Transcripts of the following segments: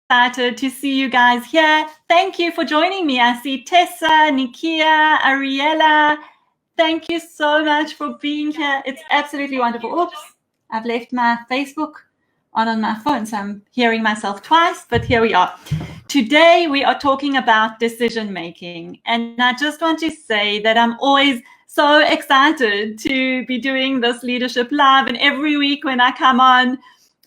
excited to see you guys here. Thank you for joining me. I see Tessa, Nikia, Ariella. Thank you so much for being here. It's absolutely wonderful. Oops, I've left my Facebook on my phone, so I'm hearing myself twice, but here we are. Today, we are talking about decision making. And I just want to say that I'm always so excited to be doing this Leadership Live. And every week when I come on,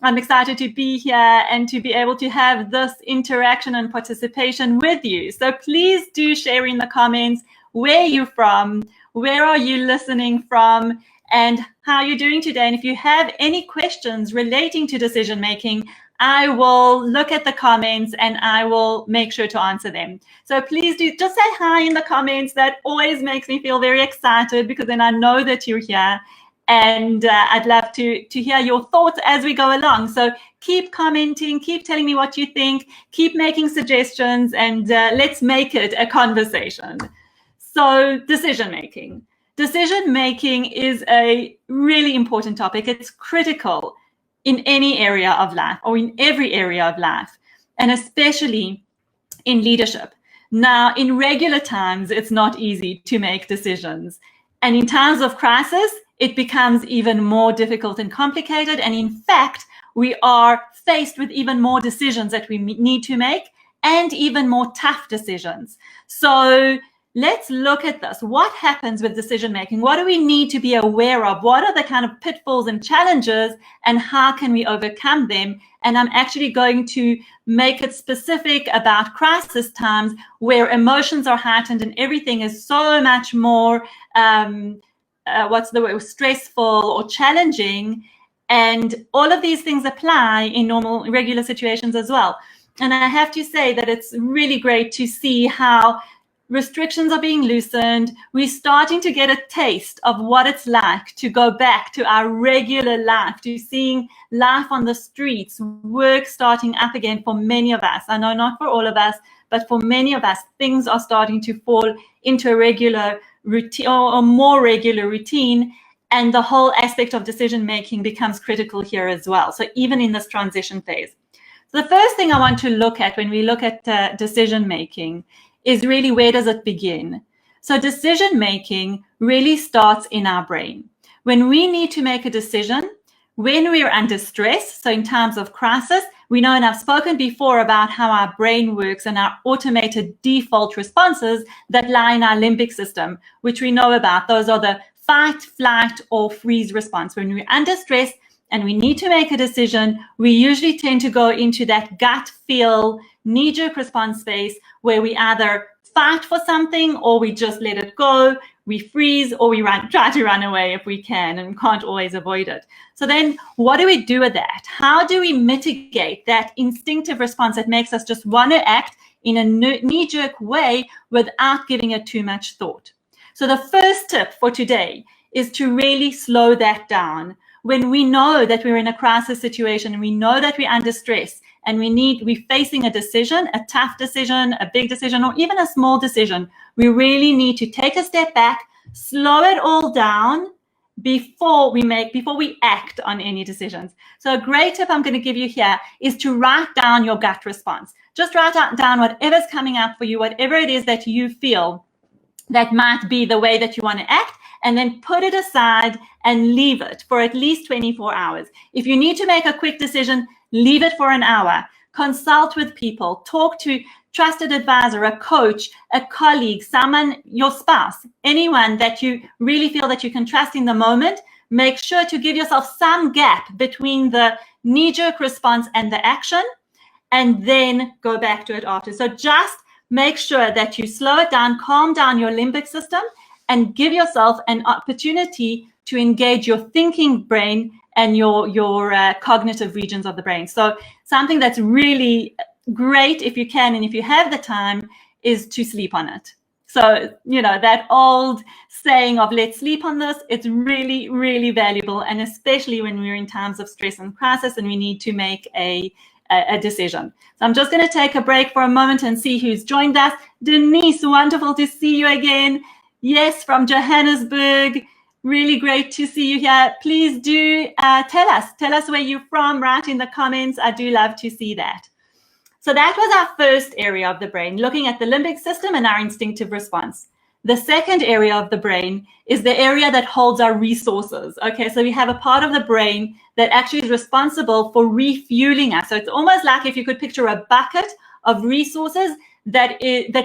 I'm excited to be here and to be able to have this interaction and participation with you. So please do share in the comments where you're from, where are you listening from, and how you're doing today. And if you have any questions relating to decision making, I will look at the comments and I will make sure to answer them. So please do just say hi in the comments. That always makes me feel very excited, because then I know that you're here. And I'd love to hear your thoughts as we go along. So keep commenting, keep telling me what you think, keep making suggestions, and let's make it a conversation. So decision making. Decision making is a really important topic. It's critical in any area of life, or in every area of life, and especially in leadership. Now, in regular times, it's not easy to make decisions. And in times of crisis, it becomes even more difficult and complicated. And in fact, we are faced with even more decisions that we need to make, and even more tough decisions. So let's look at this. What happens with decision making? What do we need to be aware of? What are the kind of pitfalls and challenges, and how can we overcome them? And I'm actually going to make it specific about crisis times, where emotions are heightened and everything is so much more stressful or challenging. And all of these things apply in normal, regular situations as well. And I have to say that it's really great to see how restrictions are being loosened. We're starting to get a taste of what it's like to go back to our regular life, to seeing life on the streets, work starting up again for many of us. I know not for all of us, but for many of us, things are starting to fall into a regular routine, or more regular routine, and the whole aspect of decision making becomes critical here as well. So even in this transition phase. So the first thing I want to look at when we look at decision making is really, where does it begin? So decision making really starts in our brain. When we need to make a decision, when we're under stress, so in times of crisis, we know, and I've spoken before about how our brain works and our automated default responses that lie in our limbic system, which we know about. Those are the fight, flight, or freeze response. When we're under stress and we need to make a decision, we usually tend to go into that gut feel, knee-jerk response space, where we either fight for something, or we just let it go, we freeze, or we try to run away if we can, and can't always avoid it. So then what do we do with that? How do we mitigate that instinctive response that makes us just want to act in a knee-jerk way without giving it too much thought? So the first tip for today is to really slow that down. When we know that we're in a crisis situation, and we know that we're under stress, and we're facing a decision, a tough decision, a big decision, or even a small decision, we really need to take a step back, slow it all down before we act on any decisions. So a great tip I'm going to give you here is to write down your gut response. Just write down whatever's coming up for you, whatever it is that you feel that might be the way that you want to act, and then put it aside and leave it for at least 24 hours. If you need to make a quick decision, leave it for an hour. Consult with people, talk to trusted advisor, a coach, a colleague, someone, your spouse, anyone that you really feel that you can trust in the moment. Make sure to give yourself some gap between the knee-jerk response and the action, and then go back to it after. So just make sure that you slow it down, calm down your limbic system, and give yourself an opportunity to engage your thinking brain and your cognitive regions of the brain. So something that's really great, if you can and if you have the time, is to sleep on it. So, that old saying of let's sleep on this, it's really, really valuable, and especially when we're in times of stress and crisis and we need to make a decision. So I'm just going to take a break for a moment and see who's joined us. Denise, wonderful to see you again. Yes, from Johannesburg. Really great to see you here. Please do tell us where you're from, right in the comments. I do love to see that. So that was our first area of the brain, looking at the limbic system and our instinctive response. The second area of the brain is the area that holds our resources. Okay, so we have a part of the brain that actually is responsible for refueling us. So it's almost like if you could picture a bucket of resources that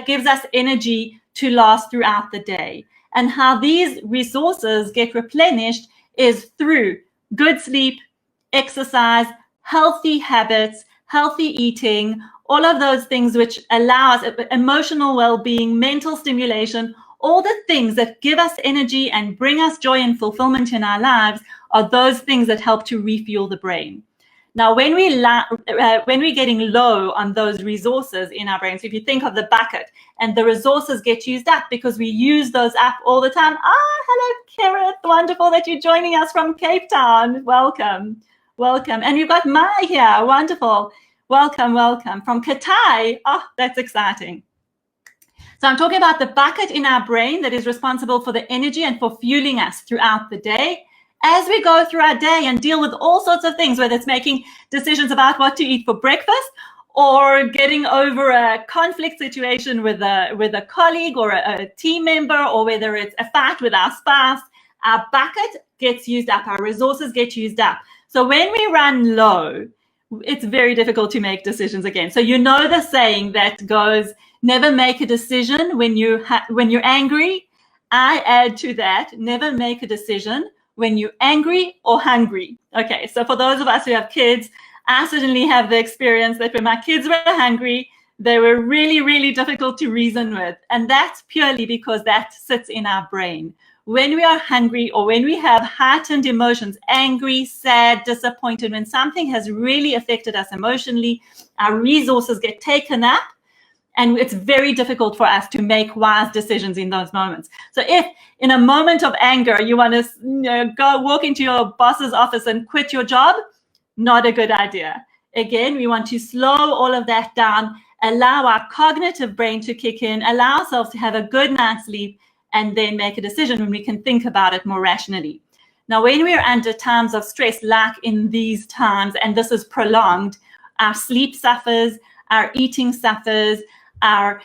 gives us energy to last throughout the day. And how these resources get replenished is through good sleep, exercise, healthy habits, healthy eating, all of those things which allow us emotional well-being, mental stimulation, all the things that give us energy and bring us joy and fulfillment in our lives are those things that help to refuel the brain. Now, when we're getting low on those resources in our brain, so if you think of the bucket and the resources get used up because we use those up all the time. Hello, Kerith. Wonderful that you're joining us from Cape Town. Welcome. Welcome. And you've got Mai here. Wonderful. Welcome, welcome. From Katai. Oh, that's exciting. So I'm talking about the bucket in our brain that is responsible for the energy and for fueling us throughout the day. As we go through our day and deal with all sorts of things, whether it's making decisions about what to eat for breakfast or getting over a conflict situation with a colleague or a team member, or whether it's a fight with our spouse, our bucket gets used up, our resources get used up. So when we run low, it's very difficult to make decisions again. So you know the saying that goes, never make a decision when you're angry. I add to that, never make a decision when you're angry or hungry. Okay, so for those of us who have kids, I certainly have the experience that when my kids were hungry, they were really, really difficult to reason with. And that's purely because that sits in our brain. When we are hungry or when we have heightened emotions, angry, sad, disappointed, when something has really affected us emotionally, our resources get taken up, and it's very difficult for us to make wise decisions in those moments. So if in a moment of anger, you want to go walk into your boss's office and quit your job, not a good idea. Again, we want to slow all of that down, allow our cognitive brain to kick in, allow ourselves to have a good night's sleep, and then make a decision when we can think about it more rationally. Now, when we're under times of stress, like in these times, and this is prolonged, our sleep suffers, our eating suffers, our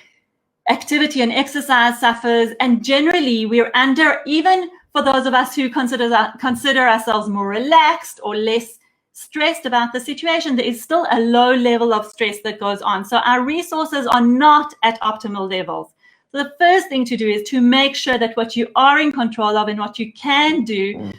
activity and exercise suffers, and generally we're under, even for those of us who consider ourselves more relaxed or less stressed about the situation, there is still a low level of stress that goes on. So our resources are not at optimal levels. So the first thing to do is to make sure that what you are in control of and what you can do,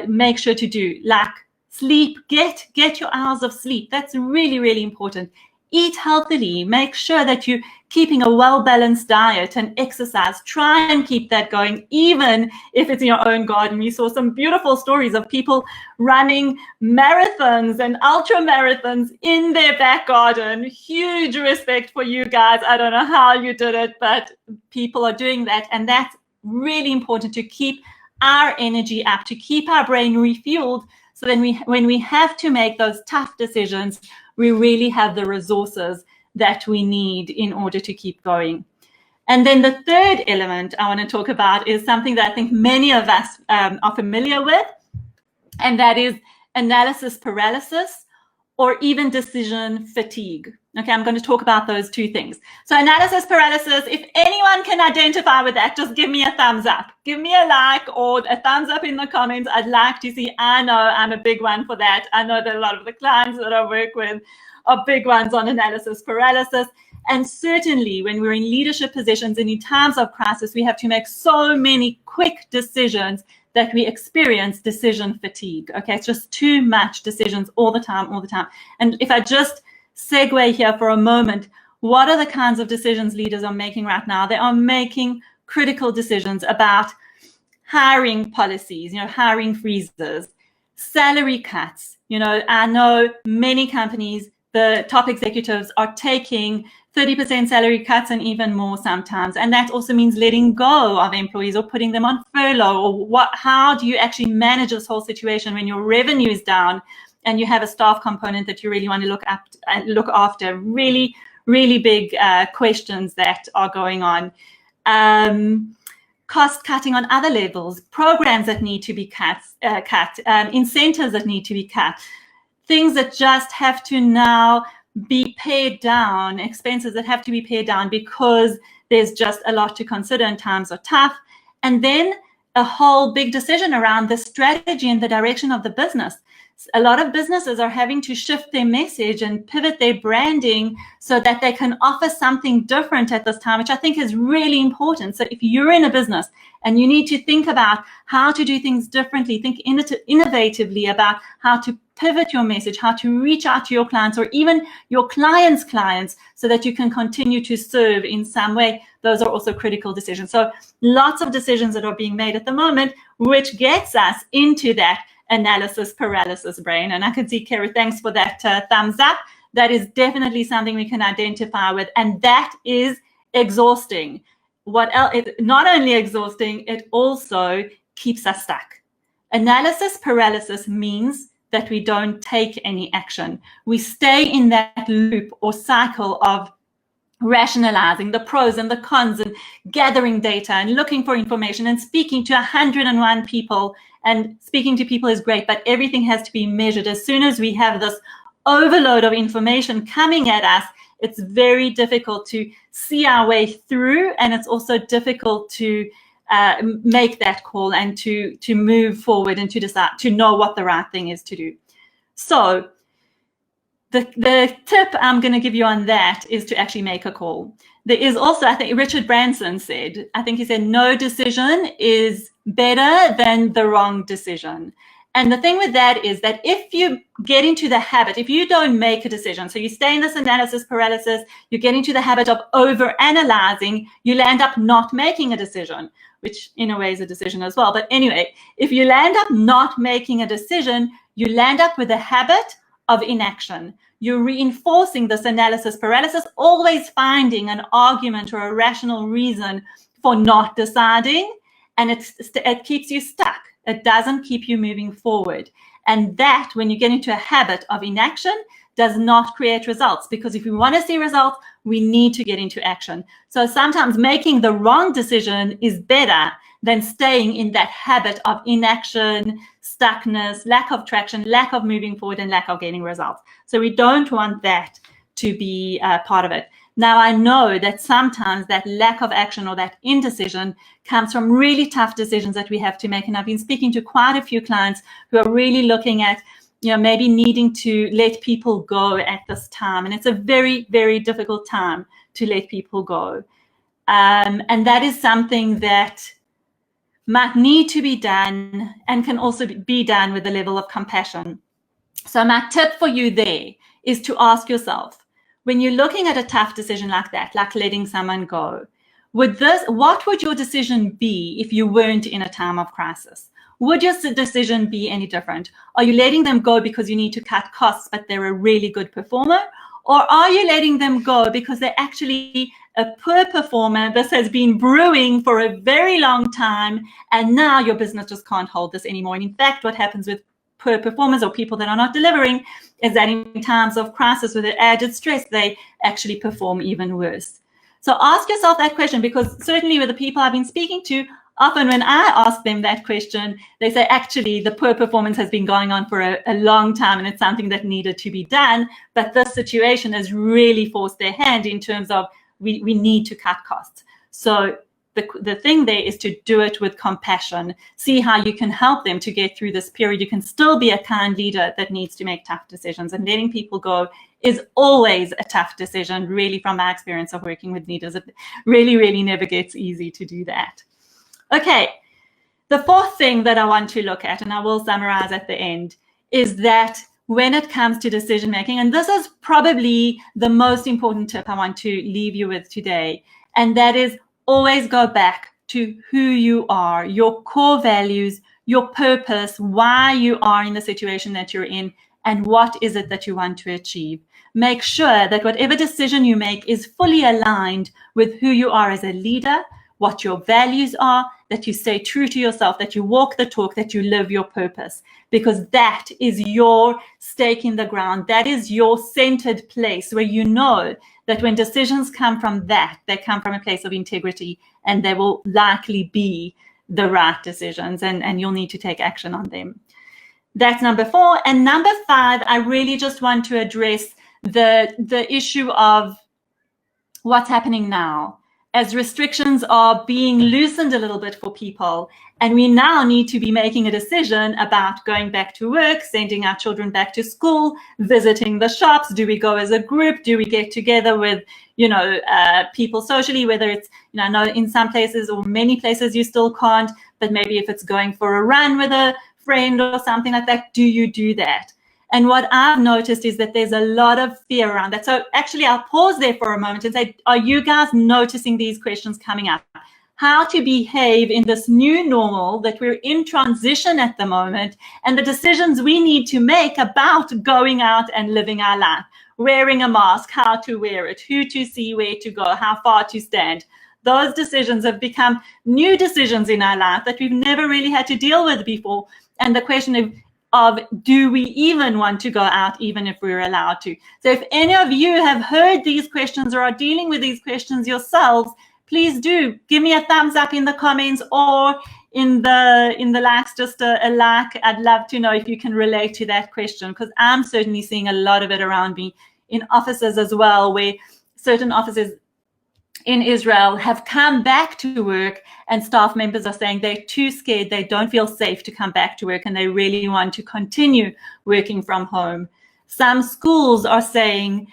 make sure to do, like sleep, get your hours of sleep. That's really, really important. Eat healthily, make sure that you're keeping a well-balanced diet and exercise. Try and keep that going, even if it's in your own garden. We saw some beautiful stories of people running marathons and ultra marathons in their back garden. Huge respect for you guys. I don't know how you did it, but people are doing that. And that's really important, to keep our energy up, to keep our brain refueled. So then when we have to make those tough decisions, we really have the resources that we need in order to keep going. And then the third element I want to talk about is something that I think many of us are familiar with, and that is analysis paralysis or even decision fatigue. Okay, I'm going to talk about those two things. So analysis paralysis, if anyone can identify with that, just give me a thumbs up. Give me a like or a thumbs up in the comments. I'd like to see. I know I'm a big one for that. I know that a lot of the clients that I work with are big ones on analysis paralysis. And certainly when we're in leadership positions and in times of crisis, we have to make so many quick decisions that we experience decision fatigue. Okay, it's just too much decisions all the time. And if I just segue here for a moment, what are the kinds of decisions leaders are making right now? They are making critical decisions about hiring policies, hiring freezes, salary cuts. I know many companies, the top executives are taking 30% salary cuts and even more sometimes. And that also means letting go of employees or putting them on furlough. Or how do you actually manage this whole situation when your revenue is down and you have a staff component that you really want to look after? Really, really big questions that are going on. Cost cutting on other levels, programs that need to be cut, incentives that need to be cut, things that just have to now be pared down, expenses that have to be pared down because there's just a lot to consider and times are tough. And then a whole big decision around the strategy and the direction of the business. A lot of businesses are having to shift their message and pivot their branding so that they can offer something different at this time, which I think is really important. So if you're in a business and you need to think about how to do things differently, think innovatively about how to pivot your message, how to reach out to your clients or even your clients' clients so that you can continue to serve in some way. Those are also critical decisions. So lots of decisions that are being made at the moment, which gets us into that analysis paralysis brain. And I can see, Kara, thanks for that thumbs up. That is definitely something we can identify with. And that is exhausting. What else? It's not only exhausting, it also keeps us stuck. Analysis paralysis means that we don't take any action. We stay in that loop or cycle of rationalizing the pros and the cons and gathering data and looking for information and speaking to 101 people. And speaking to people is great, but everything has to be measured. As soon as we have this overload of information coming at us, it's very difficult to see our way through, and it's also difficult to make that call and to move forward and to decide, to know what the right thing is to do. So the tip I'm going to give you on that is to actually make a call. There is also, I think Richard Branson said, he said, no decision is better than the wrong decision. And the thing with that is that if you get into the habit, if you don't make a decision, so you stay in this analysis paralysis, you get into the habit of over-analyzing, you'll end up not making a decision, which in a way is a decision as well. But anyway, if you land up not making a decision, you land up with a habit of inaction. You're reinforcing this analysis paralysis, always finding an argument or a rational reason for not deciding, and it keeps you stuck. It doesn't keep you moving forward. And that, when you get into a habit of inaction, does not create results, because if we want to see results, we need to get into action. So sometimes making the wrong decision is better than staying in that habit of inaction, stuckness, lack of traction, lack of moving forward, and lack of getting results. So we don't want that to be part of it. Now, I know that sometimes that lack of action or that indecision comes from really tough decisions that we have to make. And I've been speaking to quite a few clients who are really looking at, maybe needing to let people go at this time. And it's a very, very difficult time to let people go. And that is something that might need to be done and can also be done with a level of compassion. So my tip for you there is to ask yourself, when you're looking at a tough decision like that, like letting someone go, what would your decision be if you weren't in a time of crisis? Would your decision be any different? Are you letting them go because you need to cut costs, but they're a really good performer? Or are you letting them go because they're actually a poor performer? This has been brewing for a very long time, and now your business just can't hold this anymore. And in fact, what happens with poor performers or people that are not delivering is that in times of crisis with added stress, they actually perform even worse. So ask yourself that question, because certainly with the people I've been speaking to, often when I ask them that question, they say, actually, the poor performance has been going on for a long time and it's something that needed to be done. But this situation has really forced their hand in terms of we need to cut costs. So the thing there is to do it with compassion. See how you can help them to get through this period. You can still be a kind leader that needs to make tough decisions. And letting people go is always a tough decision, really, from my experience of working with leaders. It really, really never gets easy to do that. Okay, the fourth thing that I want to look at, and I will summarize at the end, is that when it comes to decision making, and this is probably the most important tip I want to leave you with today, and that is always go back to who you are, your core values, your purpose, why you are in the situation that you're in, and what is it that you want to achieve. Make sure that whatever decision you make is fully aligned with who you are as a leader, what your values are, that you stay true to yourself, that you walk the talk, that you live your purpose, because that is your stake in the ground. That is your centered place where you know that when decisions come from that, they come from a place of integrity, and they will likely be the right decisions, and you'll need to take action on them. That's number 4. And number 5, I really just want to address the issue of what's happening now, as restrictions are being loosened a little bit for people, and we now need to be making a decision about going back to work, sending our children back to school, visiting the shops. Do we go as a group? Do we get together with, people socially, whether it's, I know in some places or many places you still can't, but maybe if it's going for a run with a friend or something like that, do you do that? And what I've noticed is that there's a lot of fear around that. So actually, I'll pause there for a moment and say, are you guys noticing these questions coming up? How to behave in this new normal that we're in transition at the moment, and the decisions we need to make about going out and living our life, wearing a mask, how to wear it, who to see, where to go, how far to stand. Those decisions have become new decisions in our life that we've never really had to deal with before. And the question of do we even want to go out, even if we're allowed to? So if any of you have heard these questions or are dealing with these questions yourselves, please do give me a thumbs up in the comments or in the likes, just a like. I'd love to know if you can relate to that question, because I'm certainly seeing a lot of it around me in offices as well, where certain offices in Israel have come back to work and staff members are saying they're too scared, they don't feel safe to come back to work, and they really want to continue working from home. Some schools are saying,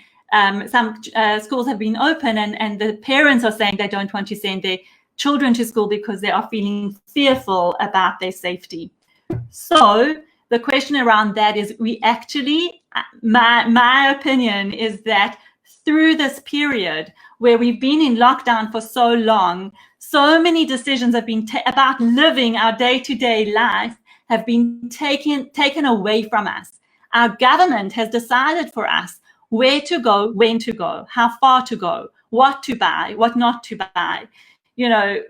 some schools have been open and the parents are saying they don't want to send their children to school because they are feeling fearful about their safety. So the question around that is, we actually, my opinion is that through this period where we've been in lockdown for so long, so many decisions have been about living our day-to-day life have been taken away from us. Our government has decided for us where to go, when to go, how far to go, what to buy, what not to buy,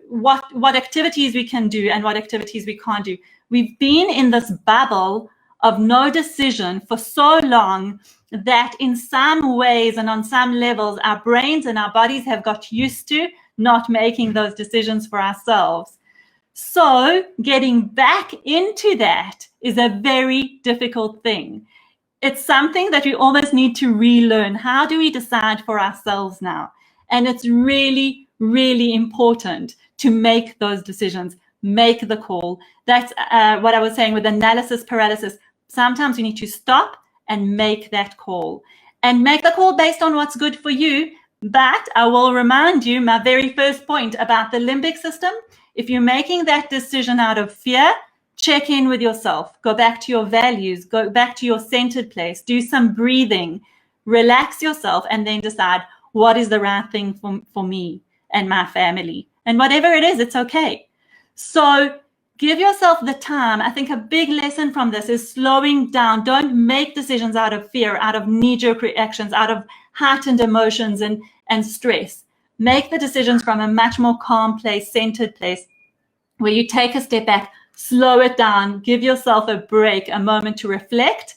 what activities we can do and what activities we can't do. We've been in this bubble of no decision for so long that in some ways and on some levels, our brains and our bodies have got used to not making those decisions for ourselves. So getting back into that is a very difficult thing. It's something that we almost need to relearn. How do we decide for ourselves now? And it's really, really important to make those decisions, make the call. That's what I was saying with analysis paralysis. Sometimes you need to stop and make that call, and make the call based on what's good for you. But I will remind you, my very first point about the limbic system, if you're making that decision out of fear, check in with yourself, go back to your values, go back to your centered place, do some breathing, relax yourself, and then decide what is the right thing for me and my family. And whatever it is, it's okay. So give yourself the time. I think a big lesson from this is slowing down. Don't make decisions out of fear, out of knee-jerk reactions, out of heightened emotions and stress. Make the decisions from a much more calm place, centered place, where you take a step back, slow it down, give yourself a break, a moment to reflect,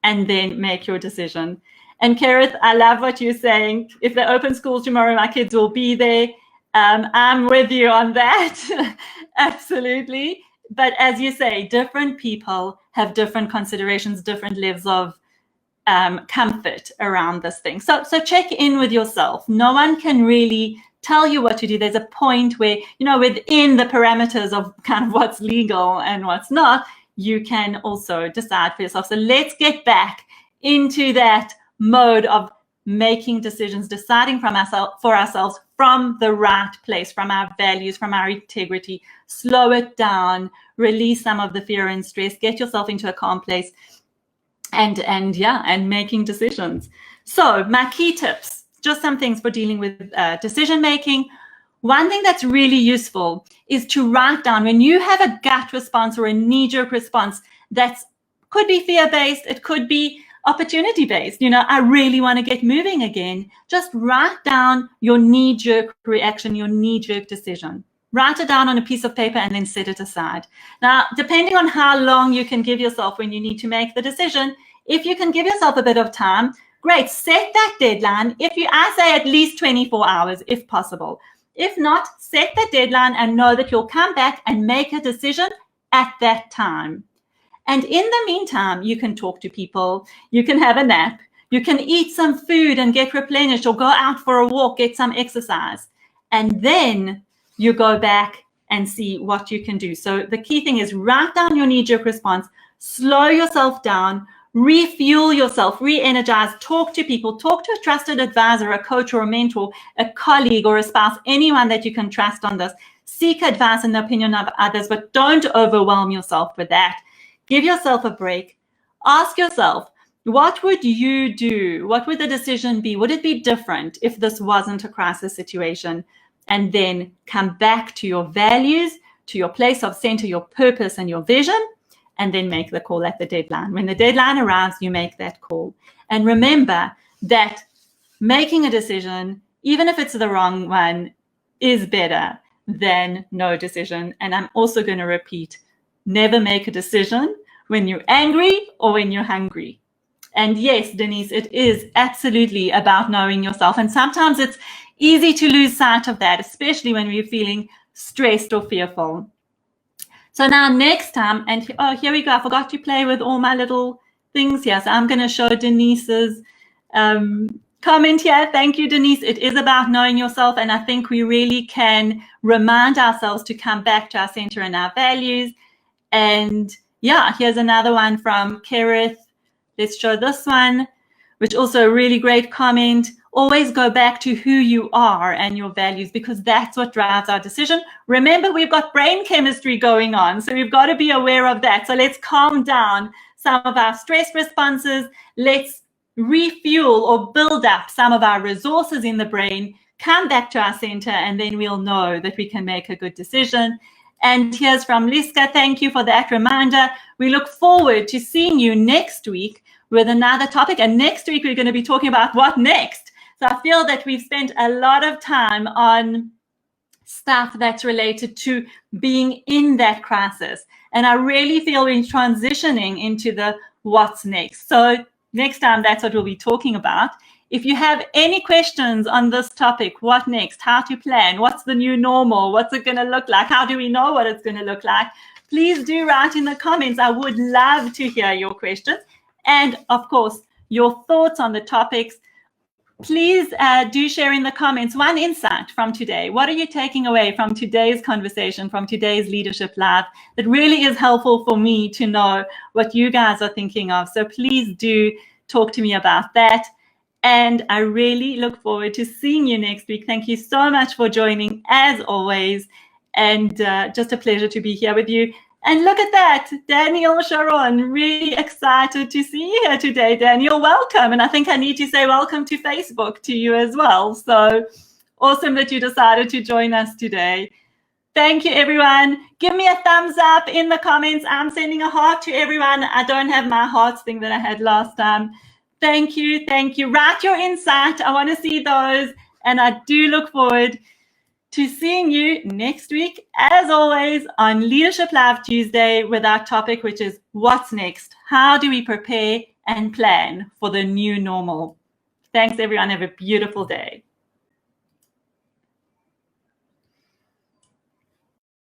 and then make your decision. And Kerith, I love what you're saying. If they open schools tomorrow, my kids will be there. I'm with you on that. Absolutely. But as you say, different people have different considerations, different levels of comfort around this thing. So check in with yourself. No one can really tell you what to do. There's a point where, within the parameters of kind of what's legal and what's not, you can also decide for yourself. So let's get back into that mode of making decisions, deciding for ourselves from the right place, from our values, from our integrity. Slow it down, release some of the fear and stress, get yourself into a calm place, and making decisions. So my key tips, just some things for dealing with decision making. One thing that's really useful is to write down when you have a gut response or a knee-jerk response that could be fear-based, it could be opportunity-based. I really want to get moving again. Just write down your knee-jerk reaction, your knee-jerk decision. Write it down on a piece of paper and then set it aside. Now, depending on how long you can give yourself when you need to make the decision, if you can give yourself a bit of time, great, set that deadline. I say at least 24 hours if possible. If not, set that deadline and know that you'll come back and make a decision at that time. And in the meantime, you can talk to people, you can have a nap, You can eat some food and get replenished, or go out for a walk, get some exercise. And then you go back and see what you can do. So the key thing is write down your knee-jerk response, slow yourself down, refuel yourself, re-energize, talk to people, talk to a trusted advisor, a coach or a mentor, a colleague or a spouse, anyone that you can trust on this. Seek advice and the opinion of others, but don't overwhelm yourself with that. Give yourself a break. Ask yourself, what would you do? What would the decision be? Would it be different if this wasn't a crisis situation? And then come back to your values, to your place of center, your purpose and your vision, and then make the call at the deadline. When the deadline arrives, you make that call. And remember that making a decision, even if it's the wrong one, is better than no decision. And I'm also going to repeat, never make a decision when you're angry or when you're hungry. And yes, Denise, it is absolutely about knowing yourself. And sometimes it's easy to lose sight of that, especially when we're feeling stressed or fearful. So now next time, and oh, here we go. I forgot to play with all my little things here. So I'm going to show Denise's comment here. Thank you, Denise. It is about knowing yourself. And I think we really can remind ourselves to come back to our center and our values. And yeah, here's another one from Kerith. Let's show this one, which also a really great comment. Always go back to who you are and your values, because that's what drives our decision. Remember, we've got brain chemistry going on, so we've got to be aware of that. So let's calm down some of our stress responses. Let's refuel or build up some of our resources in the brain, come back to our center, and then we'll know that we can make a good decision. And here's from Liska. Thank you for that reminder. We look forward to seeing you next week with another topic. And next week, we're going to be talking about what next. So I feel that we've spent a lot of time on stuff that's related to being in that crisis. And I really feel we're transitioning into the what's next. So next time, that's what we'll be talking about. If you have any questions on this topic, what next, how to plan, what's the new normal, what's it going to look like, how do we know what it's going to look like, please do write in the comments. I would love to hear your questions. And of course, your thoughts on the topics. Please do share in the comments one insight from today. What are you taking away from today's conversation, from today's Leadership Live? That really is helpful for me to know what you guys are thinking of. So please do talk to me about that. And I really look forward to seeing you next week. Thank you so much for joining, as always. And just a pleasure to be here with you. And look at that, Daniel Sharon, really excited to see you here today, Daniel. Welcome. And I think I need to say welcome to Facebook to you as well. So awesome that you decided to join us today. Thank you, everyone. Give me a thumbs up in the comments. I'm sending a heart to everyone. I don't have my hearts thing that I had last time. Thank you. Thank you. Write your insight. I want to see those. And I do look forward to seeing you next week, as always, on Leadership Live Tuesday with our topic, which is what's next? How do we prepare and plan for the new normal? Thanks, everyone. Have a beautiful day.